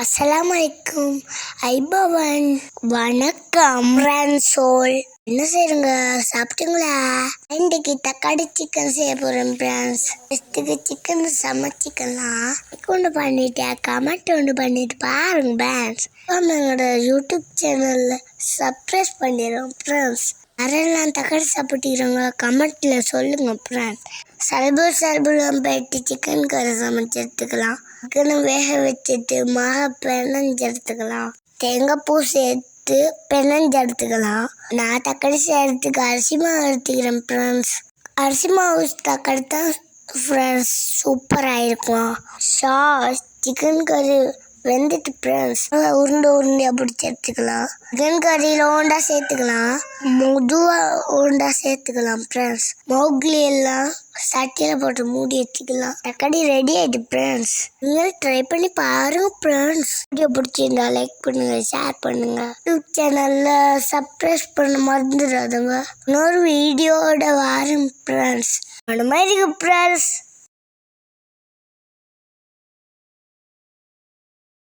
அஸ்ஸலாமலைக்கும் ஐபவன் வணக்கம் ஃப்ரெண்ட்ஸோல். என்ன செய்யுங்க, சாப்பிட்டீங்களா? இன்றைக்கு தக்காளி சிக்கன் செய்ய போகிறேன் ஃப்ரெண்ட்ஸ். ஃபஸ்ட்டுக்கு சிக்கன் சமைச்சிக்கலாம். ஒன்று பண்ணிட்டு கமெண்ட் ஒன்று பண்ணிட்டு பாருங்க ஃப்ரெண்ட்ஸ். எங்களோட யூடியூப் சேனலில் சப்ஸ்கிரைப் பண்ணிடுறோம் ஃப்ரெண்ட்ஸ். யாரெல்லாம் தக்காளி சாப்பிட்டுக்கிறோங்க கமெண்ட்ல சொல்லுங்க ஃப்ரெண்ட்ஸ். சல்புலாம் போயிட்டு சிக்கன் கறி சமைச்சு எடுத்துக்கலாம். சிக்கனை வேக வச்சுட்டு மாவை பிணைஞ்சு எடுத்துக்கலாம். தேங்காய் பூ சேர்த்து பிணைஞ்சு எடுத்துக்கலாம். நான் தக்காளி செய்யறதுக்கு அரிசி மாவு எடுத்துக்கிறேன் ஃப்ரெண்ட்ஸ். அரிசி மாவு தக்காளி தான் ஃப்ரெண்ட்ஸ் சூப்பராக இருக்கும். சிக்கன் கறி வெந்துட்டு ஃப்ரெண்ட்ஸ் உருண்டையாக பிடிச்சி எடுத்துக்கலாம். சிக்கன் கறியில் ஓண்டா சேர்த்துக்கலாம். உருண்டா சேர்த்துக்கலாம் ஃப்ரெண்ட்ஸ். மௌக்லி எல்லாம் சட்டியில் போட்டு மூடி வச்சுக்கலாம். தக்காளி ரெடி ஆகிட்டு ஃப்ரெண்ட்ஸ். நீங்கள் ட்ரை பண்ணி பாருங்க ஃப்ரெண்ட்ஸ். வீடியோ பிடிச்சிருந்தா லைக் பண்ணுங்க, ஷேர் பண்ணுங்க. யூடியூப் சேனலில் சப்ஸ்கிரைப் பண்ண மறந்துடாதுங்க. இன்னொரு வீடியோட வாரம் ஃப்ரெண்ட்ஸ். அந்த மாதிரி ஃப்ரெண்ட்ஸ்.